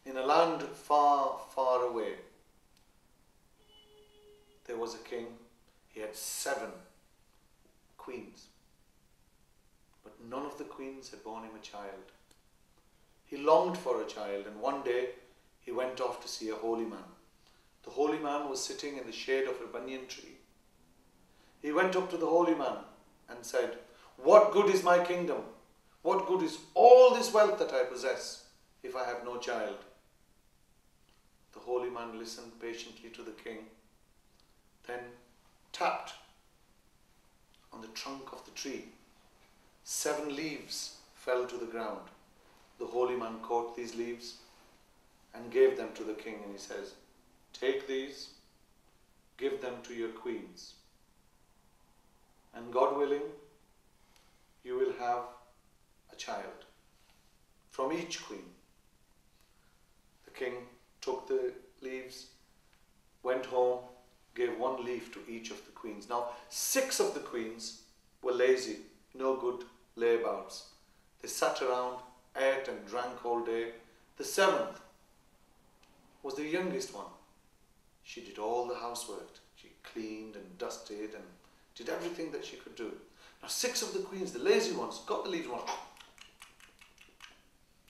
In a land far, far away, there was a king. He had 7 queens, but none of the queens had borne him a child. He longed for a child, and one day he went off to see a holy man. The holy man was sitting in the shade of a banyan tree. He went up to the holy man and said, "What good is my kingdom? What good is all this wealth that I possess if I have no child?" The holy man listened patiently to the king, then tapped on the trunk of the tree. 7 leaves fell to the ground. The holy man caught these leaves and gave them to the king, and he says, "Take these, give them to your queens, and God willing, you will have a child from each queen." The king took the leaves, went home, gave 1 leaf to each of the queens. Now, 6 of the queens were lazy, no good layabouts. They sat around, ate and drank all day. The 7th was the youngest one. She did all the housework. She cleaned and dusted and did everything that she could do. Now 6 of the queens, the lazy ones, got the leaves and went,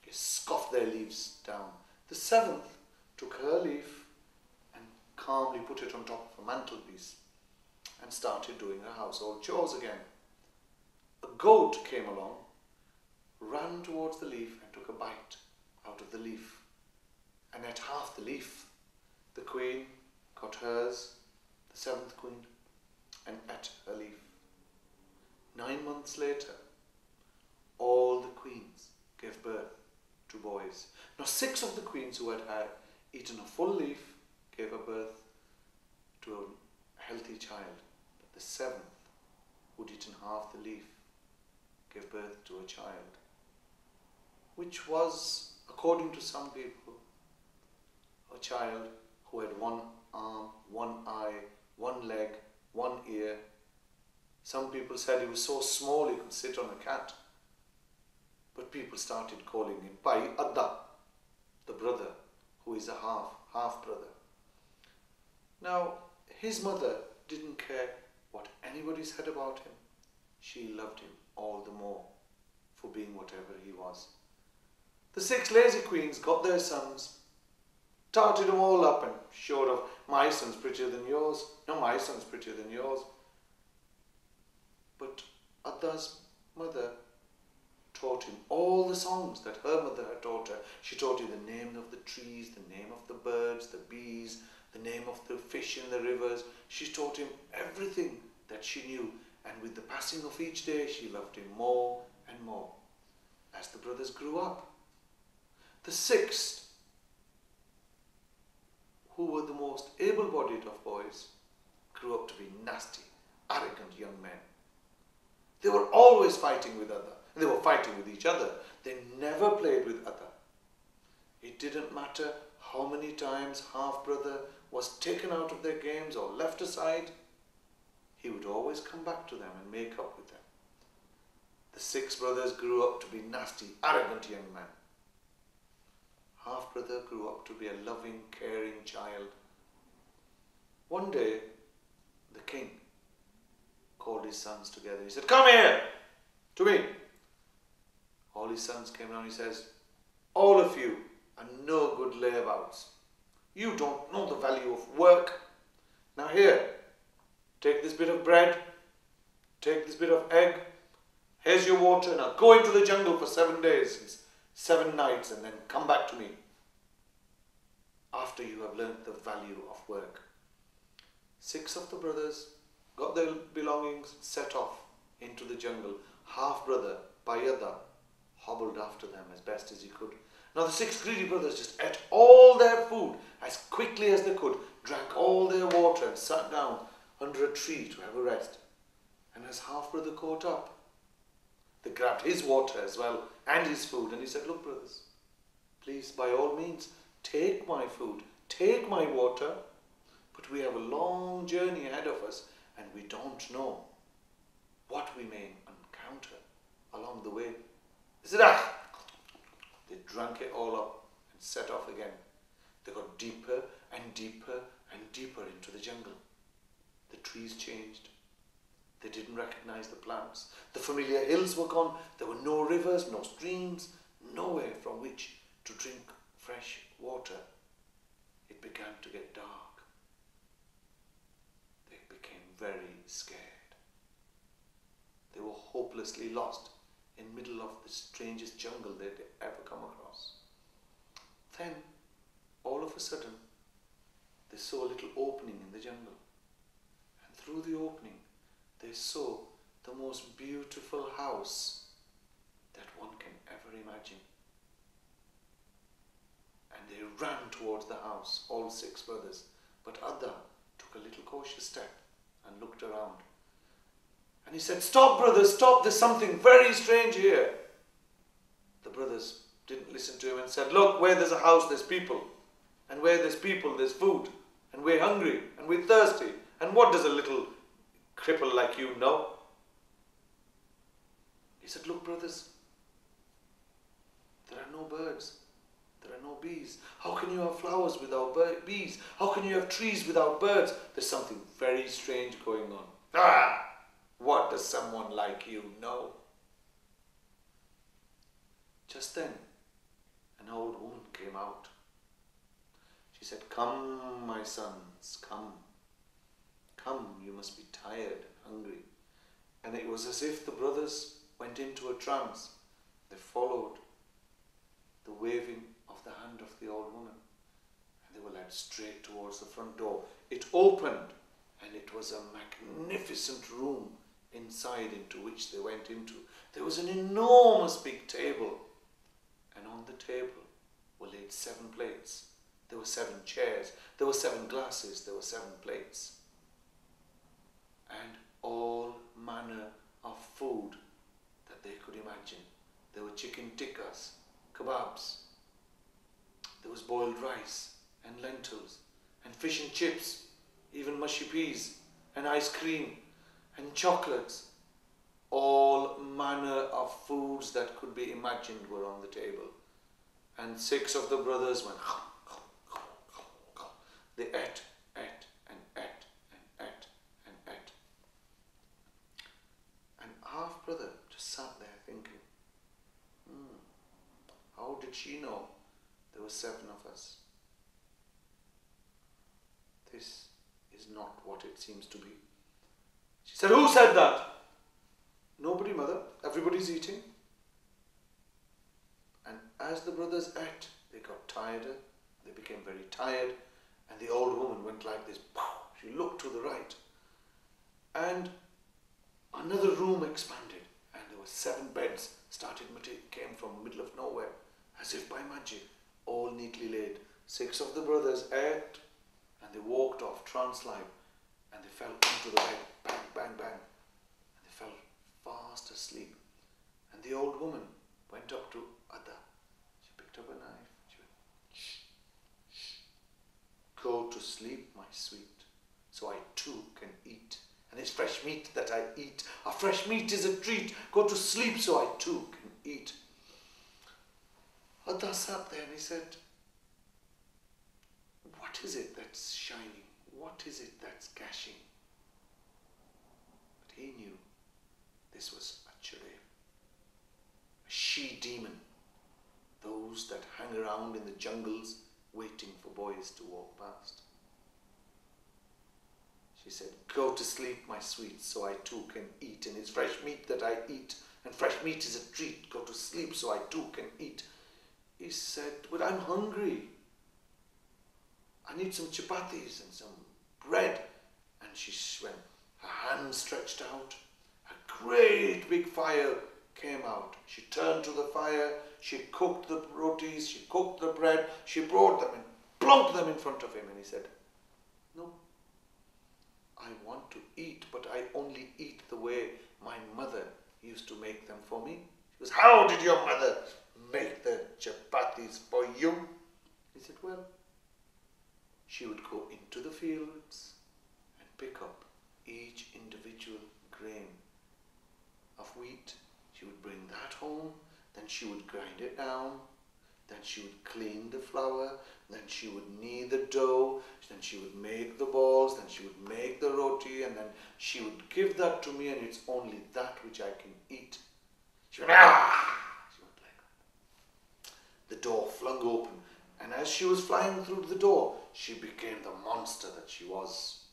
they scoffed their leaves down. The 7th took her leaf and calmly put it on top of a mantelpiece and started doing her household chores again. A goat came along, ran towards the leaf and took a bite out of the leaf and ate half the leaf. The queen got hers, the 7th queen, and ate her leaf. 9 months later, all the queens gave birth to boys. Now 6 of the queens who had eaten a full leaf gave a birth to a healthy child. But the 7th, who'd eaten half the leaf, gave birth to a child, which was, according to some people, a child who had 1 arm, 1 eye, 1 leg, 1 ear. Some people said he was so small he could sit on a cat. But people started calling him Pai Adda, the brother, who is a half brother. Now, his mother didn't care what anybody said about him. She loved him all the more for being whatever he was. The 6 lazy queens got their sons, tarted them all up and showed off, "My son's prettier than yours. No, my son's prettier than yours." But Adda's mother taught him all the songs that her mother had taught her. She taught him the name of the trees, the name of the birds, the bees, the name of the fish in the rivers. She taught him everything that she knew, and with the passing of each day, she loved him more and more. As the brothers grew up, the 6th, who were the most able-bodied of boys, grew up to be nasty, arrogant young men. They were always fighting with Adda. They were fighting with each other. They never played with Adda. It didn't matter how many times half-brother was taken out of their games or left aside, he would always come back to them and make up with them. The 6 brothers grew up to be nasty, arrogant young men. Half-brother grew up to be a loving, caring child. One day, the king called his sons together. He said, "Come here to me." All his sons came down. He says, "All of you are no good layabouts. You don't know the value of work. Now here, take this bit of bread, take this bit of egg, here's your water. Now go into the jungle for 7 days, 7 nights, and then come back to me after you have learnt the value of work." 6 of the brothers got their belongings, set off into the jungle. Half-brother, Bayada, hobbled after them as best as he could. Now the 6 greedy brothers just ate all their food as quickly as they could, drank all their water and sat down under a tree to have a rest. And as half-brother caught up, they grabbed his water as well and his food, and he said, "Look, brothers, please, by all means, take my food, take my water, but we have a long journey ahead of us and we don't know what we may encounter along the way." They said, "Ah!" They drank it all up and set off again. They got deeper and deeper and deeper into the jungle. The trees changed. They didn't recognize the plants. The familiar hills were gone. There were no rivers, no streams, nowhere from which to drink fresh water. It began to get dark. They became very scared. They were hopelessly lost in the middle of the strangest jungle they'd ever come across. Then, all of a sudden, they saw a little opening in the jungle. And through the opening, they saw the most beautiful house that one can ever imagine. And they ran towards the house, all 6 brothers. But Adha took a little cautious step and looked around. And he said, "Stop, brothers, stop, there's something very strange here." The brothers didn't listen to him and said, "Look, where there's a house, there's people. And where there's people, there's food. And we're hungry, and we're thirsty. And what does a little cripple like you know?" He said, "Look, brothers, there are no birds. There are no bees. How can you have flowers without bees? How can you have trees without birds? There's something very strange going on. Ah! What does someone like you know?" Just then, an old woman came out. She said, "Come, my sons, come. Come, you must be tired and hungry." And it was as if the brothers went into a trance. They followed the waving of the hand of the old woman, and they were led straight towards the front door. It opened, and it was a magnificent room inside into which they went into. There was an enormous big table, and on the table were laid 7 plates. There were 7 chairs, there were 7 glasses, there were 7 plates, and all manner of food that they could imagine. There were chicken tikkas, kebabs, there was boiled rice and lentils and fish and chips, even mushy peas and ice cream and chocolates. All manner of foods that could be imagined were on the table. And 6 of the brothers went, they ate and ate and ate and ate. And half brother just sat there thinking, how did she know there were 7 of us? This is not what it seems to be. She said, "Who said that?" "Nobody, mother. Everybody's eating." And as the brothers ate, they got tireder. They became very tired. And the old woman went like this. She looked to the right. And another room expanded. And there were 7 beds came from the middle of nowhere. As if by magic, all neatly laid. 6 of the brothers ate. And they walked off trance-like. And they fell onto the bed. Bang, bang, bang. And they fell fast asleep. And the old woman went up to Adha. She picked up a knife. She went, "Shh, shh. Go to sleep, my sweet, so I too can eat. And it's fresh meat that I eat. A fresh meat is a treat. Go to sleep so I too can eat." Adha sat there and he said, "What is it that's shining? What is it that's gashing?" But he knew this was a churel, a she-demon, those that hang around in the jungles waiting for boys to walk past. She said, "Go to sleep, my sweet, so I too can eat. And it's fresh meat that I eat. And fresh meat is a treat. Go to sleep so I too can eat." He said, "But I'm hungry. I need some chapatis and some bread." And she went, her hand stretched out. A great big fire came out. She turned to the fire. She cooked the rotis. She cooked the bread. She brought them and plunked them in front of him. And he said, "No, I want to eat, but I only eat the way my mother used to make them for me." She goes, "How did your mother make the chapatis for you?" He said, "Well, she would go into the fields and pick up each individual grain of wheat. She would bring that home, then she would grind it down, Then she would clean the flour, then she would knead the dough, then she would make the balls, then she would make the roti, and then she would give that to me, and it's only that which I can eat. She went, ah! She went like that. The door flung open, and as she was flying through the door, she became the monster that she was.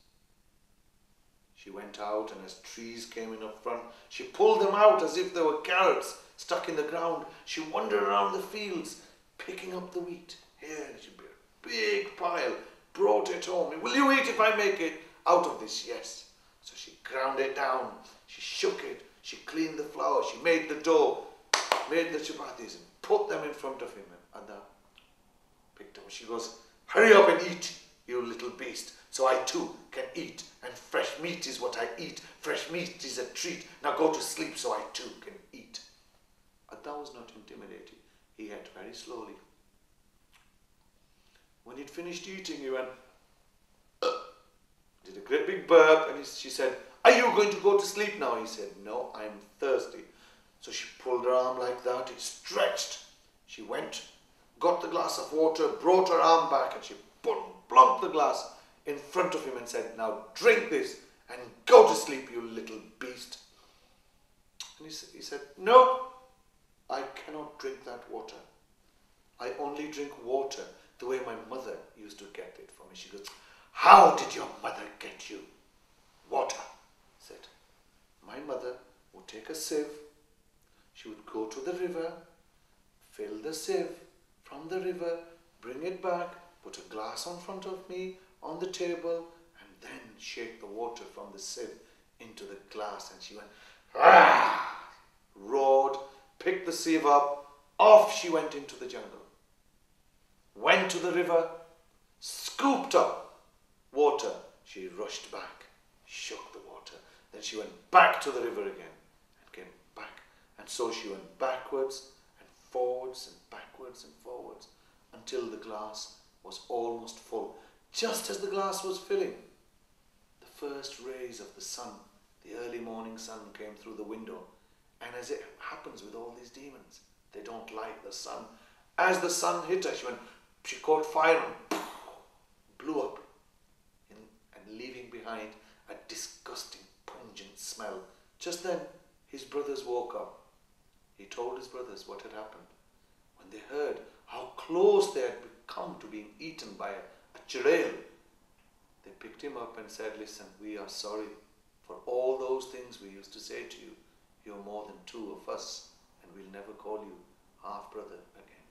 She went out, and as trees came in up front, she pulled them out as if they were carrots stuck in the ground. She wandered around the fields, picking up the wheat. Here should be a big pile, brought it home. Will you eat if I make it out of this? Yes. So she ground it down, she shook it, she cleaned the flour, she made the dough, made the chapatis and put them in front of him. And Adha picked them. She goes, hurry up and eat, you little beast, so I too can eat. And fresh meat is what I eat. Fresh meat is a treat. Now go to sleep so I too can eat. Adha was not intimidated. He ate very slowly. When he'd finished eating, he went, did a great big burp, and she said, are you going to go to sleep now? He said, no, I'm thirsty. So she pulled her arm like that, it stretched. She went, got the glass of water, brought her arm back, and she plumped the glass in front of him and said, now drink this and go to sleep, you little beast. And he said, no, I cannot drink that water. I only drink water the way my mother used to get it for me. She goes, how did your mother get you water? I said, my mother would take a sieve. She would go to the river, fill the sieve from the river, bring it back, put a glass in front of me on the table, and then shake the water from the sieve into the glass. And she went, ah! Roared, picked the sieve up, off she went into the jungle. Went to the river, scooped up water. She rushed back, shook the water. Then she went back to the river again and came back. And so she went backwards and forwards and backwards and forwards until the glass was almost full. Just as the glass was filling, the first rays of the sun, the early morning sun, came through the window. And as it happens with all these demons, they don't like the sun. As the sun hit her, she caught fire and blew up, and leaving behind a disgusting, pungent smell. Just then, his brothers woke up. He told his brothers what had happened. When they heard how close they had come to being eaten by a churail, they picked him up and said, listen, we are sorry for all those things we used to say to you. You're more than two of us, and we'll never call you half-brother again.